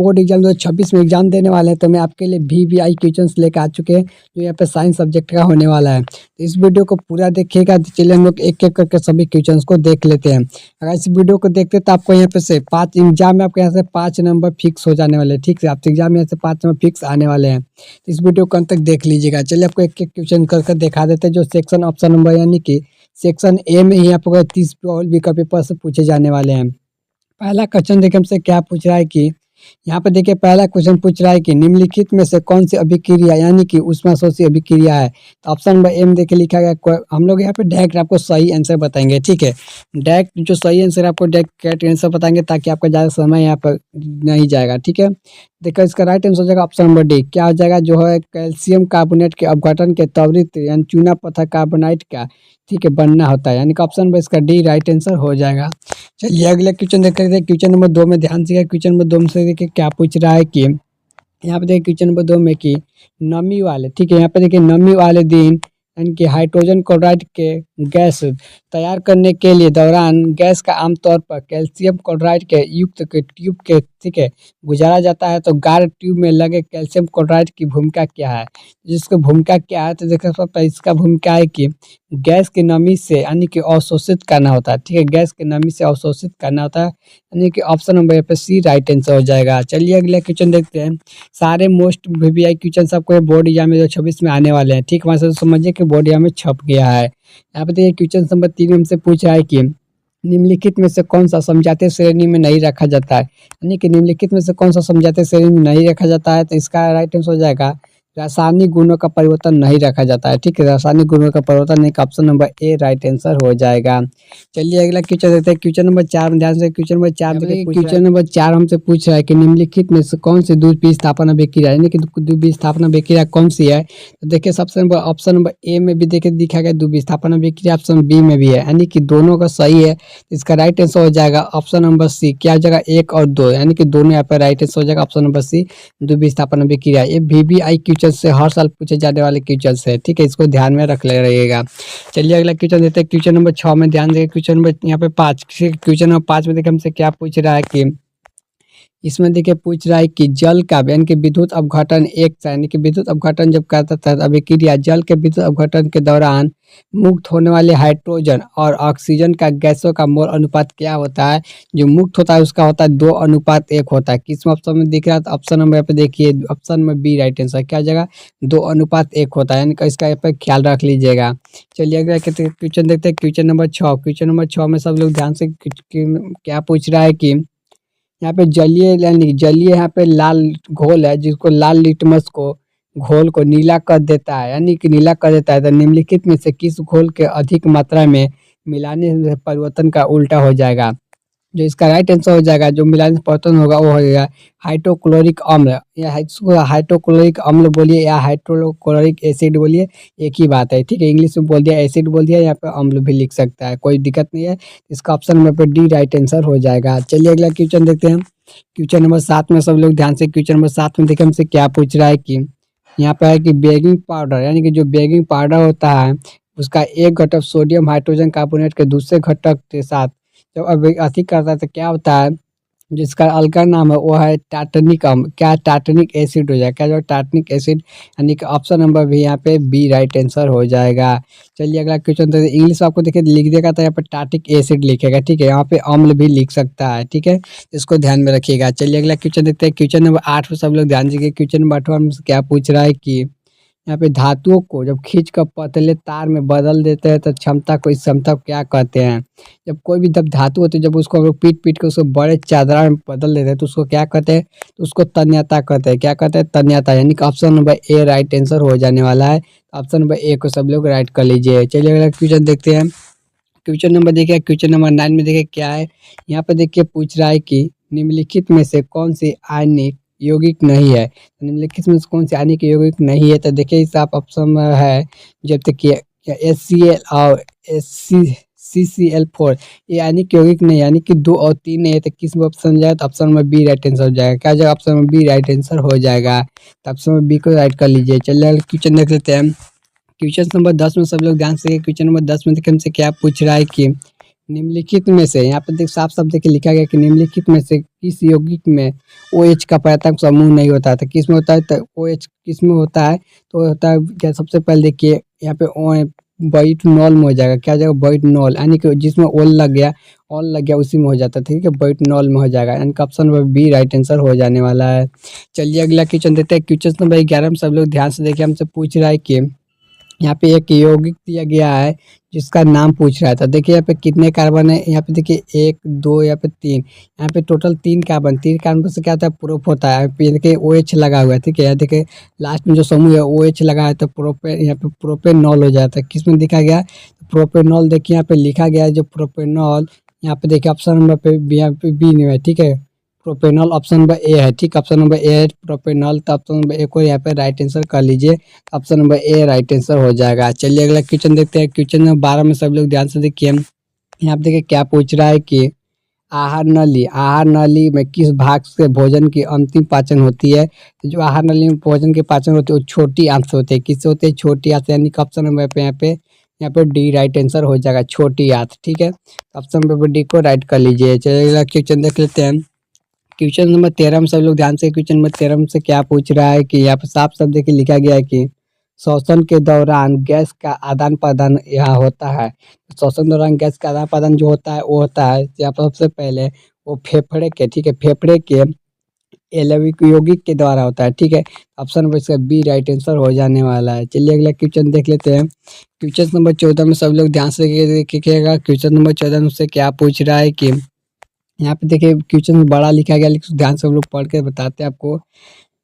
Board exam 2026 में exam देने वाले हैं, तो मैं आपके लिए वीवीआई क्वेश्चंस लेकर आ चुके हैं जो यहाँ पे साइंस सब्जेक्ट का होने वाला है। तो इस वीडियो को पूरा देखिएगा। तो चलिए हम लोग एक एक करके सभी क्वेश्चंस को देख लेते हैं। अगर इस वीडियो को देखते हैं तो आपको यहाँ पे से 5 एग्जाम में आपके यहाँ से 5 नंबर फिक्स हो जाने वाले हैं। ठीक है, आपके एग्जाम में यहाँ से 5 नंबर फिक्स आने वाले हैं। तो इस वीडियो को अंत तक देख लीजिएगा। चलिए आपको एक एक क्वेश्चन कर दिखा देते हैं। जो सेक्शन ऑप्शन नंबर यानी कि सेक्शन ए में ही आपको 30 का पेपर से पूछे जाने वाले हैं। पहला क्वेश्चन देखिए हमसे क्या पूछ रहा है कि यहाँ पे देखिए पहला क्वेश्चन पूछ रहा है कि निम्नलिखित में से कौन सी अभिक्रिया यानी कि ऊष्माशोषी अभिक्रिया है। तो ऑप्शन नंबर ए में देखिए लिखा गया। हम लोग यहाँ पे डायरेक्ट आपको सही आंसर बताएंगे। ठीक है, डायरेक्ट जो सही आंसर आपको डायरेक्ट आंसर बताएंगे ताकि आपका ज़्यादा समय यहाँ पर नहीं जाएगा। ठीक है, देखो इसका राइट आंसर हो जाएगा ऑप्शन नंबर डी। क्या हो जाएगा, जो है कैल्शियम कार्बोनेट के अपघटन के त्वरित यानी चूना पत्थर कार्बोनाइट का ठीक है बनना होता है, यानी कि ऑप्शन नंबर इसका डी राइट आंसर हो जाएगा। चलिए अगले क्वेश्चन देख लेते हैं। क्वेश्चन नंबर 2 में ध्यान से क्वेश्चन नंबर 2 में से देखिए क्या पूछ रहा है कि यहाँ पे देखिए क्वेश्चन नंबर 2 में कि नमी वाले ठीक है यहाँ पे देखिए नमी वाले दिन यानी कि हाइड्रोजन क्लोराइड के गैस तैयार करने के लिए दौरान गैस का आमतौर पर कैल्शियम क्लोराइड के युक्त के ट्यूब के ठीक है गुजारा जाता है। तो गाढ़ ट्यूब में लगे कैल्शियम क्लोराइड की भूमिका क्या है। जिसकी भूमिका क्या है तो देखिए सबसे इसका भूमिका है कि गैस की नमी से यानी कि अवशोषित करना होता है। ठीक है, गैस की नमी से अवशोषित करना होता है, यानी कि ऑप्शन नंबर यहाँ पे सी राइट आंसर हो जाएगा। चलिए अगले क्वेश्चन देखते हैं। सारे मोस्ट वीवीआई क्वेश्चन सबको बोर्ड एग्जाम में 2026 में आने वाले हैं। ठीक, वहाँ से समझिए कि बोर्ड एग्जाम में छप गया है। यहाँ पे देखिए क्वेश्चन नंबर 3 में हमसे पूछ रहा है कि निम्नलिखित में से कौन सा समझाते श्रेणी में नहीं रखा जाता है, यानी कि निम्नलिखित में से कौन सा समझाते श्रेणी में नहीं रखा जाता है। तो इसका राइट आंसर हो जाएगा रासायनिक गुणों का परिवर्तन नहीं रखा जाता है। ठीक है, रासायनिक गुणों का परिवर्तन एक option number A right answer हो जाएगा। चलिए अगला क्वेश्चन देखते हैं। क्वेश्चन नंबर 4 में ध्यान से क्वेश्चन नंबर 4 क्वेश्चन नंबर 4 हमसे पूछ रहा है कि निम्नलिखित में से कौन सी दूध विस्थापन अभिक्रिया यानी कि दूध विस्थापन अभिक्रिया कौन सी है। तो देखिए सबसे नंबर ऑप्शन नंबर ए में भी देखिए दिखा गया दूध विस्थापन अभिक्रिया, ऑप्शन बी में भी है, यानी कि दोनों का सही है। इसका राइट आंसर हो जाएगा ऑप्शन नंबर सी। क्या हो जाएगा 1 और 2, यानी कि दोनों यहाँ पर राइट आंसर हो जाएगा ऑप्शन नंबर सी दूध विस्थापन अभिक्रिया। ये वीवीआई क्वेश्चन से हर साल पूछे जाने वाले क्वेश्चन है। ठीक है, इसको ध्यान में रख ले रहिएगा। चलिए अगला क्वेश्चन देते हैं। क्वेश्चन नंबर 6 में ध्यान दें। क्वेश्चन नंबर यहाँ पे 5 क्वेश्चन नंबर 5 में देखिए हमसे क्या पूछ रहा है कि इसमें देखिए पूछ रहा है कि जल का यानी कि विद्युत अपघटन यानी कि विद्युत अपघटन जब करता था अभिक्रिया जल के विद्युत अपघटन के दौरान मुक्त होने वाले हाइड्रोजन और ऑक्सीजन का गैसों का मोल अनुपात क्या होता है। जो मुक्त होता है उसका होता है 2:1 होता है। किस ऑप्शन में दिख रहा है, तो ऑप्शन नंबर यहाँ पे देखिए ऑप्शन में बी राइट आंसर। क्या जगह 2:1 होता है, यानी कि इसका यहाँ पे ख्याल रख लीजिएगा। चलिए अगला क्वेश्चन देखते हैं। क्वेश्चन नंबर 6 क्वेश्चन नंबर 6 में सब लोग ध्यान से क्या पूछ रहा है कि यहाँ पे जलीय यहाँ पे लाल घोल है जिसको लाल लिटमस को घोल को नीला कर देता है, यानी कि नीला कर देता है। तो निम्नलिखित में से किस घोल के अधिक मात्रा में मिलाने से परिवर्तन का उल्टा हो जाएगा। जो इसका राइट आंसर हो जाएगा, जो मिलाने से परिवर्तन होगा वो हो जाएगा हाइड्रोक्लोरिक अम्ल या इसको हाइड्रोक्लोरिक अम्ल बोलिए या हाइड्रोक्लोरिक एसिड बोलिए, एक ही बात है। ठीक है, इंग्लिश में बोल दिया एसिड बोल दिया, यहाँ पे अम्ल भी लिख सकता है, कोई दिक्कत नहीं है। इसका ऑप्शन नंबर पे डी राइट आंसर हो जाएगा। चलिए अगला क्वेश्चन देखते हैं। क्वेश्चन नंबर 7 में सब लोग ध्यान से क्वेश्चन नंबर 7 में देखिए हमसे क्या पूछ रहा है कि यहाँ पे है कि बेकिंग पाउडर यानी कि जो बेकिंग पाउडर होता है उसका एक घटक सोडियम हाइड्रोजन कार्बोनेट के दूसरे घटक के साथ जब अधिक करता है तो क्या होता है। जिसका अलगा नाम है वो है टार्टनिक अम्ल। क्या टार्टनिक एसिड हो जाएगा। क्या जो टार्टनिक एसिड, यानी कि ऑप्शन नंबर भी यहाँ पे बी राइट आंसर हो जाएगा। चलिए अगला क्वेश्चन देखते हैं। इंग्लिश आपको देखिए लिख देगा तो यहाँ पे टार्टिक एसिड लिखेगा। ठीक है, यहाँ पे अम्ल भी लिख सकता है। ठीक है, इसको ध्यान में रखिएगा। चलिए अगला क्वेश्चन देखते हैं। क्वेश्चन नंबर 8 पे सब लोग ध्यान दीजिए। क्वेश्चन नंबर 8 में क्या पूछ रहा है कि यहाँ पे धातुओं को जब खींच कर पतले तार में बदल देते हैं तो क्षमता को इस क्षमता को क्या कहते हैं। जब कोई भी जब धातु होती है जब उसको हम लोग पीट पीट के उसको बड़े चादरा में बदल देते हैं तो उसको क्या कहते हैं, तो उसको तन्यता कहते हैं। क्या कहते हैं, तन्यता, यानी कि option number A right answer हो जाने वाला है। ऑप्शन नंबर ए को सब लोग राइट कर लीजिए। चलिए अगला क्वेश्चन देखते हैं। क्वेश्चन नंबर देखिए क्वेश्चन नंबर 9 में देखिए क्या है। यहाँ पे देखिए पूछ रहा है कि निम्नलिखित में से कौन सी आयनिक यौगिक नहीं है। निम्नलिखित में से कौन सी आयनिक यौगिक नहीं है। तो देखिए इस आप ऑप्शन में है जब तक कि HCl और CCl4 ये आयनिक यौगिक नहीं, यानी कि 2 और 3 नहीं है। तो किस में ऑप्शन जाए तो ऑप्शन में बी राइट आंसर हो जाएगा। क्या जाएगा, ऑप्शन में बी राइट आंसर हो जाएगा। तो ऑप्शन में बी को राइट कर लीजिए। चलिए क्वेश्चन देख लेते हैं। क्वेश्चन नंबर 10 में सब लोग ध्यान से। क्वेश्चन नंबर 10 में देखिए हमसे क्या पूछ रहा है कि निम्नलिखित में से, यहाँ पे देख साफ साफ देखिए लिखा गया कि निम्नलिखित में से किस यौगिक में OH का प्राथमिक समूह नहीं होता था। किस में होता है? तो OH किस में होता है? तो होता है क्या, सबसे पहले देखिए यहाँ पे बाइटनॉल में हो जाएगा। क्या हो जाएगा? बाइटनॉल, यानी कि जिसमें ऑल लग गया उसी में हो जाता है, ठीक है, बाइटनॉल में हो जाएगा, यानी कि option number B right answer हो जाने वाला है। चलिए अगला क्वेश्चन देते हैं। क्वेश्चन नंबर 11 में सब लोग ध्यान से देखिए, हमसे पूछ रहा है कि यहाँ पे एक यौगिक दिया गया है जिसका नाम पूछ रहा है। तो देखिए यहाँ पे कितने कार्बन है? यहाँ पे देखिए 1 2 यहाँ पे 3, यहाँ पे टोटल 3 कार्बन से क्या होता है? प्रोप होता है। यहाँ पे देखिए OH लगा हुआ है, ठीक है, यहाँ देखिए लास्ट में जो समूह है OH लगा है, तो यहाँ पे प्रोपेनॉल हो जाता है। किस में लिखा गया? प्रोपेनॉल। देखिए यहाँ पे लिखा गया है जो प्रोपेनॉल, यहाँ पे देखिए ऑप्शन नंबर पे यहाँ पे बी नहीं है, ठीक है, प्रोपेनॉल ऑप्शन नंबर ए है, ठीक, ऑप्शन नंबर ए है प्रोपेनॉल। तो ऑप्शन नंबर ए को यहाँ पे राइट आंसर कर लीजिए, option number A right answer हो जाएगा। चलिए अगला क्वेश्चन देखते हैं। क्वेश्चन नंबर 12 में सब लोग ध्यान से देखिए, यहाँ पे देखिए क्या पूछ रहा है कि आहार नली में किस भाग से भोजन की अंतिम पाचन होती है? तो जो आहार नली में भोजन की पाचन होती है वो छोटी आंत से होती है। किससे होती है? छोटी आंत से, यानी कि ऑप्शन नंबर पे यहाँ पे डी राइट आंसर हो जाएगा, छोटी आंत, ठीक है, ऑप्शन नंबर डी को राइट कर लीजिए। चलिए अगला क्वेश्चन देख लेते हैं। क्वेश्चन नंबर 13 में सब लोग ध्यान से, क्वेश्चन नंबर 13 में से क्या पूछ रहा है कि यहाँ पे साफ साफ देखिए लिखा गया है कि श्वसन के दौरान गैस का आदान प्रदान यहाँ होता है। श्वसन दौरान गैस का आदान प्रदान जो होता है वो होता है यहाँ पर सबसे पहले वो फेफड़े के, ठीक है, फेफड़े के एलविक यौगिक के द्वारा होता है, ठीक है, ऑप्शन नंबर इसका बी राइट आंसर हो जाने वाला है। चलिए अगला क्वेश्चन देख लेते हैं। क्वेश्चन नंबर 14 में सब लोग ध्यान से देखिएगा। क्वेश्चन नंबर 14 में से क्या पूछ रहा है कि यहाँ पे देखिए क्वेश्चन में बड़ा लिखा गया, लेकिन ध्यान से हम लोग पढ़ के बताते हैं आपको।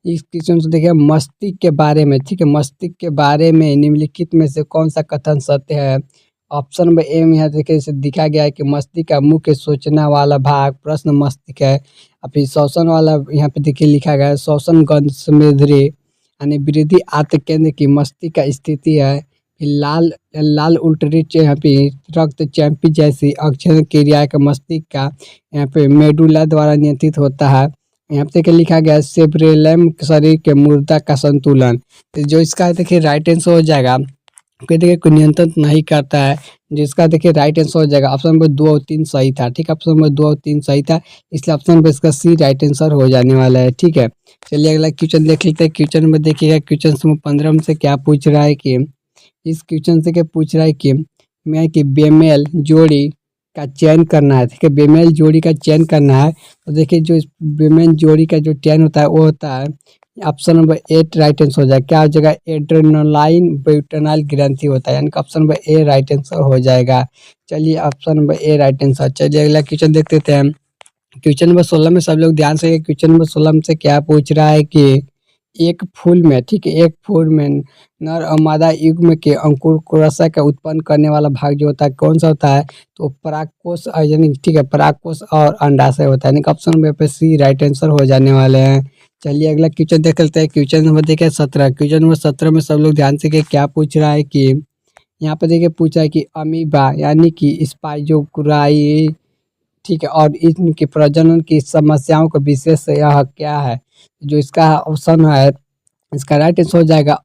इस क्वेश्चन से देखिए मस्तिष्क के बारे में, ठीक है, मस्तिष्क के बारे में निम्नलिखित में से कौन सा कथन सत्य है? ऑप्शन नंबर ए में यहाँ देखिए इसे दिखा गया है कि मस्तिष्क का मुख्य सूचना वाला भाग प्रश्न मस्तिष्क है। और फिर श्वसन वाला यहाँ पे देखिए लिखा गया है श्वसन गंध स्मेद्री यानी वृद्धि आत्म केंद्र की मस्तिष्क का स्थिति है। फिर लाल लाल उल्टरिच यहाँ पे रक्त चैंपी जैसी अक्षय क्रिया का मस्तिष्क का यहाँ पे मेडुला द्वारा नियंत्रित होता है। यहाँ पे देखिए लिखा गया है सेब्रेलम शरीर के मुर्दा का संतुलन। तो जो इसका देखिए राइट आंसर हो जाएगा, क्योंकि देखिए कोई नियंत्रण नहीं करता है, जिसका देखिए राइट आंसर हो जाएगा ऑप्शन नंबर 2 और 3 सही था, ठीक है, ऑप्शन नंबर 2 और 3 सही था, इसलिए ऑप्शन नंबर इसका सी राइट आंसर हो जाने वाला है, ठीक है। चलिए अगला क्वेश्चन देख लेते हैं। क्वेश्चन नंबर देखिएगा, क्वेश्चन नंबर 15 में से क्या पूछ रहा है कि इस क्वेश्चन से क्या पूछ रहा है कि मैं कि बेमेल जोड़ी का चयन करना है, ठीक है, बेमेल जोड़ी का चयन करना है। तो देखिए जो बेमेल जोड़ी का जो चयन होता है वो होता है ऑप्शन नंबर 8 राइट आंसर हो जाएगा। क्या हो जाएगा? एड्रेनालाइन ब्यूटेनाइल ग्रंथि होता है, यानी कि option number A right answer हो जाएगा। चलिए option number A right answer. चलिए अगला क्वेश्चन देख लेते हैं। क्वेश्चन नंबर 16 में सब लोग ध्यान से, क्वेश्चन नंबर 16 में से क्या पूछ रहा है कि एक फूल में, ठीक है, एक फूल में नर और मादा युग्म के अंकुर कोशिका का उत्पन्न करने वाला भाग जो होता है कौन सा होता है? तो परागकोश, यानी ठीक है, परागकोश और अंडाशय होता है, यानी कि ऑप्शन नंबर पे सी राइट आंसर हो जाने वाले हैं। चलिए अगला क्वेश्चन देख लेते हैं। क्वेश्चन नंबर देखिए 17। क्वेश्चन नंबर 17 में सब लोग ध्यान से क्या पूछ रहा है कि यहाँ पे देखिए पूछा है कि अमीबा यानी कि स्पाइरोकुराई, ठीक है, और इनकी प्रजनन की समस्याओं का विशेष यह क्या है? जो इसका ऑप्शन है, इसका राइट आंसर हो जाएगा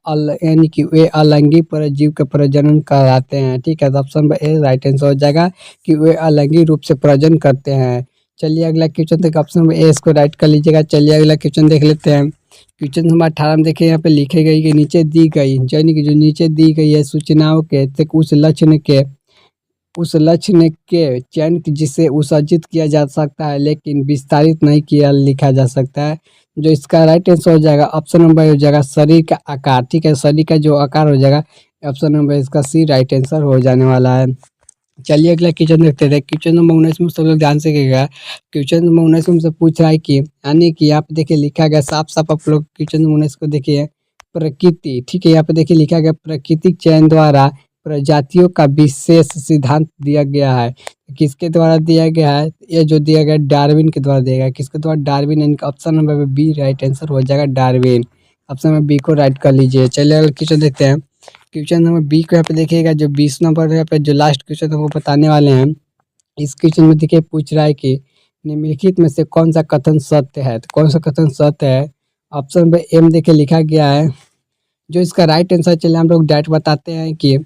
यानी कि वे अलिंगी परजीव का प्रजनन कराते हैं, ठीक है, तो option number A right answer हो जाएगा कि वे अलिंगी रूप से प्रजनन करते हैं। चलिए अगला क्वेश्चन देख, ऑप्शन नंबर ए इसको राइट कर लीजिएगा। चलिए अगला क्वेश्चन देख लेते हैं। क्वेश्चन नंबर 18 में देखिए यहाँ पे लिखी गई कि नीचे दी गई, यानी कि जो नीचे दी गई है सूचनाओं के उस लक्ष्य के चयन जिसे उत्सर्जित किया जा सकता है लेकिन विस्तारित नहीं किया लिखा जा सकता है। जो इसका राइट आंसर हो जाएगा ऑप्शन नंबर हो जाएगा शरीर का आकार, ठीक है, शरीर का जो आकार हो जाएगा, ऑप्शन नंबर इसका सी राइट आंसर हो जाने वाला है। चलिए अगला क्वेश्चन देखते हैं। क्वेश्चन नंबर 19 में सब लोग ध्यान से देखिएगा। क्वेश्चन नंबर 19 में से पूछ रहा है कि यानी कि यहाँ पे देखिए लिखा गया साफ साफ, आप लोग क्वेश्चन नंबर 19 को देखिए, प्रकृति, ठीक है, यहाँ पे देखिए लिखा गया प्राकृतिक चयन द्वारा प्रजातियों का विशेष सिद्धांत दिया गया है। किसके द्वारा दिया गया है? ये जो दिया गया डार्विन के द्वारा दिया गया। किसके द्वारा? डार्विन, यानी कि option number B right answer हो जाएगा, डार्विन, ऑप्शन नंबर बी को राइट कर लीजिए। चलिए अगला क्वेश्चन देखते हैं। क्वेश्चन नंबर बी को यहाँ पे देखिएगा, जो 20 नंबर यहाँ पे जो लास्ट क्वेश्चन है वो बताने वाले हैं। इस क्वेश्चन में देखिए पूछ रहा है कि निम्नलिखित में से कौन सा कथन सत्य है? तो कौन सा कथन सत्य है? ऑप्शन नंबर एम देखिए लिखा गया है। जो इसका राइट आंसर, चलिए हम लोग डायरेक्ट बताते हैं कि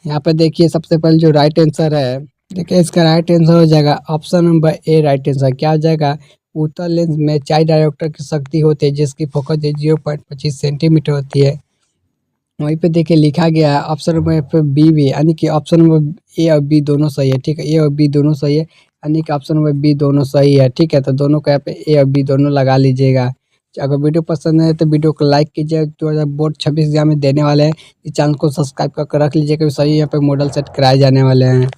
यहाँ पे देखिए सबसे पहले जो राइट आंसर है देखिए इसका राइट आंसर हो जाएगा option number A. Right answer क्या हो जाएगा, उत्तल लेंस में 4 डायोप्टर की शक्ति होती है जिसकी फोकस 0.25 सेंटीमीटर होती है। वहीं पे देखिए लिखा गया है ऑप्शन नंबर पे बी भी, यानी कि ऑप्शन नंबर ए और बी दोनों सही है। ठीक है, ए और बी दोनों सही है, यानी कि ऑप्शन नंबर बी दोनों सही है। ठीक है, तो दोनों को यहाँ पे ए और बी दोनों लगा लीजिएगा। अगर वीडियो पसंद है तो वीडियो को लाइक कीजिए। 2000 बोर्ड 26 एग्जाम में देने वाले हैं, इस चैनल को सब्सक्राइब करके रख लीजिए, क्योंकि सही यहाँ पे मॉडल सेट कराए जाने वाले हैं।